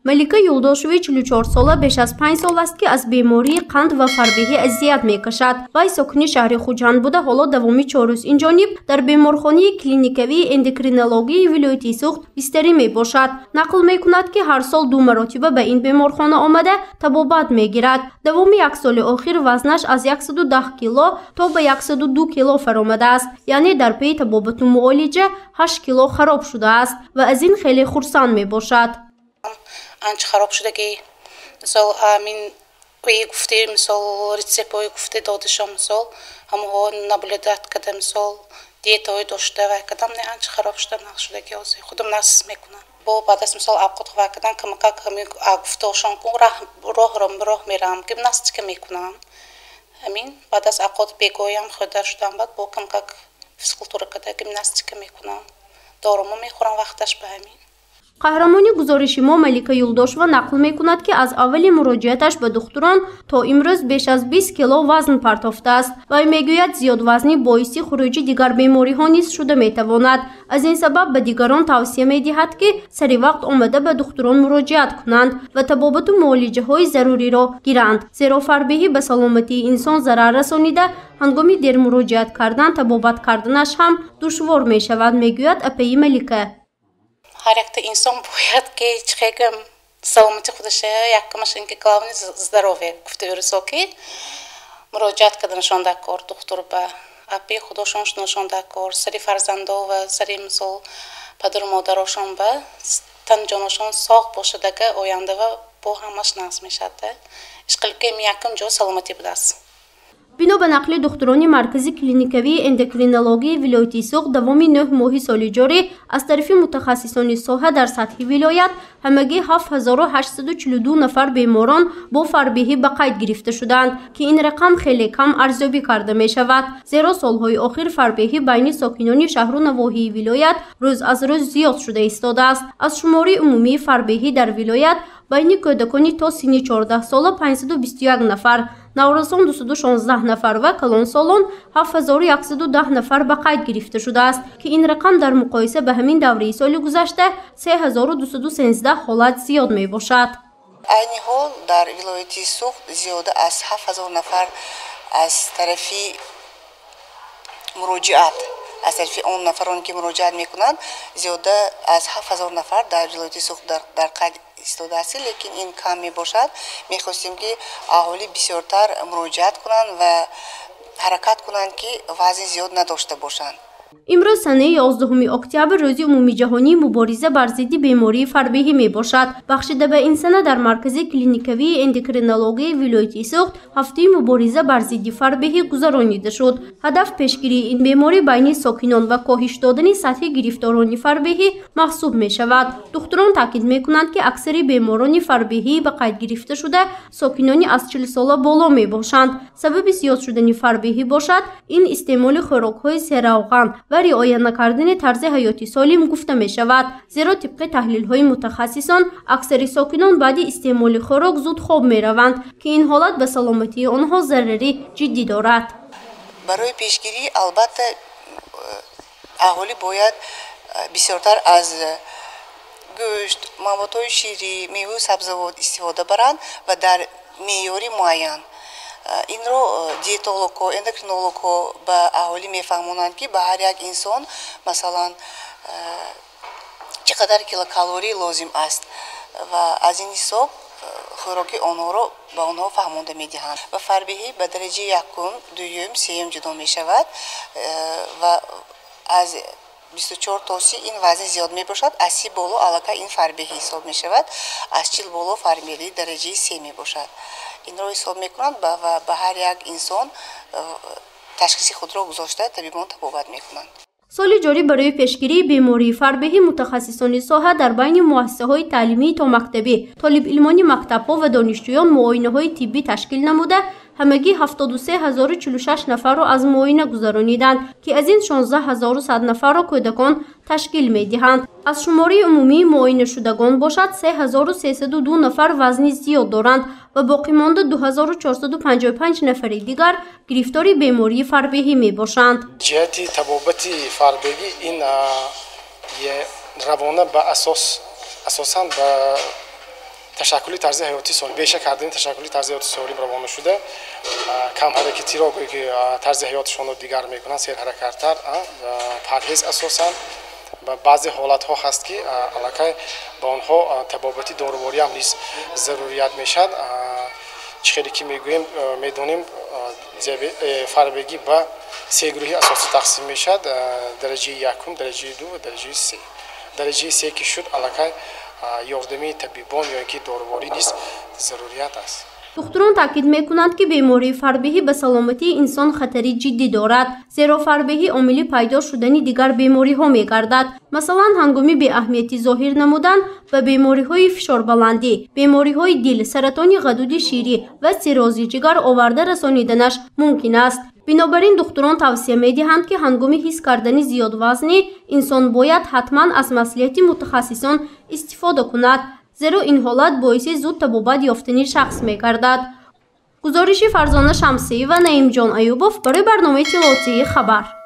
ملیکا یولداشوی 44 ساله بیش از 5 سال است که از بیماری قند و فربهی اذیت میکشد. وی ساکن شهر خوجند بوده. حالا دوامی 4 روز این جانب در بیمارخانه کلینیکوی اندوکرینولوژی ولایت سوخت بستری می باشد. نقل می کند که هر سال 2 مرتبه به این بیمارخانه آمده طبابت می گیرد. دوامی 1 سال اخیر وزنش از 110 کیلو تا به 102 کیلو فرآمده است. یعنی در پی طبابت و معالجه 8 کیلو خراب شده است و از این خیلی خرسند می باشد. آنچه خراب شده که مثلا همین کوی گفته مثلا ریسپای گفته دادشم مثلا همه نبلدت کدام مثلا دیتای داشته و کدام نه آنچه خراب شده نشده که از خودم ناس میکنم با بعد از مثلا آبخود و کدام کمی گفتهشان کن راه میرم که ناس که میکنم همین بعد از آبخود بگویم خدا شدم بعد با کم فیزیکالتور کده که ناس که میکنم دارم میخورم وقتش به همین. قهرمانی گزارش ما ملیکا یولداشوی نقل می کند که از اول مراجعتش به دکتران تا امروز بیش از 20 کیلو وزن پرتافته است و میگوید زیاد وزنی باعث خروج دیگر بیماری ها نیز شده می تواند. از این سبب به دیگران توصیه می دهد که سری وقت آمده به دکتران مراجعت کنند و طبابت و معالجه های ضروری را گیرند، زیرا فربهی به سلامتی انسان ضرر رسانیده هنگام دیر مراجعت کردن طبابت کردنش هم دشوار می شود، میگوید اپی ملیکا. هر یک انسان باید که چقدر سلامتی خودشه یکمش اینکه کلاونی здоровье گفته برسه که مراجعت کردنشان دکار دکتر به اپی خودشانش نشان دکار سری فرزنده و سری مثال پدر و مادرشان به تن جانشان ساق باشه که آینده و با همش ناز میشه اشکال که یکم جو سلامتی بوده است. بنا به نقل دکتران مرکز کلینیکوی اندوکرینولوژی ولایت سوخت دوام 9 ماه سال جاری از طرف متخصصان ساحه در سطح ولایت همگی 7842 نفر بیماران با فربهی به قید گرفته شدند که این رقم خیلی کم ارزیابی کرده می شود، زیرا سالهای اخیر فربهی بین ساکنان شهر و نواحی ولایت روز از روز زیاد شده ایستاده است. از شماره عمومی فربهی در ولایت بین کودکان تا سن 14 ساله 521 نفر، نوروزان 216 نفر و کلانسالان 7110 نفر به قید گرفته شده است که این رقم در مقایسه به همین دوره سال گذشته 3213 حالت زیاد می باشد. این حال در ولایت سوخت زیاده از 7000 نفر از طرف مراجعت از طرف اون نفرانی که مراجعت میکنند زیاده از 7000 نفر در ولایت سوخت در قید ایستاده است، لیکن این کم می باشد. میخواستیم که اهالی بسیارتر مراجعت کنند و حرکت کنند که وزن زیاد نداشته باشند. امروز سنه 11 اکتبر روز عمومی جهانی مبارزه بر ضد بیماری فربهی می باشد. بخشیده به این سنه در مرکز کلینیکوی اندوکرینولوژی ولایت سوخت هفته مبارزه بر ضد فربهی گذرانیده شد. هدف پیشگیری این بیماری بین ساکنان و کاهش دادن سطح گرفتاران فربهی محسوب می شود. دکتران تاکید می کنند که اکثر بیماران فربهی به قید گرفته شده ساکنانی از 40 ساله بالا می باشند. سبب زیاد شدن فربهی باشد این استعمال خوراک های سرروغن و رعایت نکردن طرز حیاتی سالم گفته می شود، زیرا طبق تحلیل های متخصصان اکثر ساکنان بعد استعمال خوراک زود خواب می روند که این حالت به سلامتی آنها ضرری جدی دارد. برای پیشگیری البته اهالی باید بسیارتر از گوشت، موادهای شیری، میوه و سبزیجات استفاده برند و در معیار معین. این رو دیتولوگ و اندوکرینولوگ به اهالی میفهمونند که به هر یک انسان مثلا چقدر کیلوکالری لازم است و از این حساب خوراک آنها رو به آنها فهمانده میدهند و فربهی به درجه یکم، دوم، سوم جدا می شود و از 24 تا 30 این وزن زیاد می باشد. از 30 بالا علاقه این فربهی حساب می شود، از 40 بالا فربهی درجه 3 می باشد. این را حساب می کنند و به هر یک انسان تشخیص خود را گذاشته طبیبان طبابت می کنند. سال جاری برای پیشگیری بیماری فربهی متخصصان ساحه در بین مؤسسه‌های تعلیمی تا مکتبی، طالب علمان مکتب‌ها و دانشجویان معاینه‌های طبی تشکیل نموده همگی 73046 نفر را از معاینه گذرانیدند که از این 16100 نفر را کودکان تشکیل می‌دهند. از شماره عمومی معاینه شدگان باشد 3302 نفر وزن زیاد دارند و باقی مانده 2455 نفر دیگر گرفتار بیماری فربهی میباشند. جهت طبابت فربهی این روانه به اساساً به ташаккули тарзи ҳаёти солим беша кардани ташаккули тарзи ҳаёти солим равона шуда камҳаракатиро гӯё ки тарзи ҳаёташонро дигар мекунанд серҳаракаттар парҳез асосан баъзе ҳолатҳо ҳаст ки аллакай ба онҳо табобати дорувориам низ зарурият мешавад чӣ хеле ки мегӯем медонем фарбегӣ ба се гурӯҳи асосӣ тақсим мешавад дараҷаи якум дараҷаи ду ва дараҷаи се дараҷаи се ки шуд аллакай ёрдами табибон ё ин ки доруворӣ низ зарурият аст. духтурон таъкид мекунанд ки бемории фарбеҳӣ ба саломатии инсон хатари ҷиддӣ дорад, зеро фарбеҳӣ омили пайдо шудани дигар бемориҳо мегардад. Масалан, ҳангоми беаҳамияти зоҳир намудан ба бемориҳои фишорбаландӣ, бемориҳои дил, саратони ғадуди ширӣ ва сиррози ҷигар оварда расониданаш мумкин аст. Бинобар ин духтурон тавсия медиҳанд ки ҳангоми ҳис кардани зиёдвазнӣ инсон бояд ҳатман аз маслиҳати мутахассисон истифода кунад, зеро ин ҳолат боиси зуд табобат ёфтани шахс мегардад. гузориши Фарзона Шамсиева, Наимҷон Аюбов барои барномаи Иттилоотии Хабар.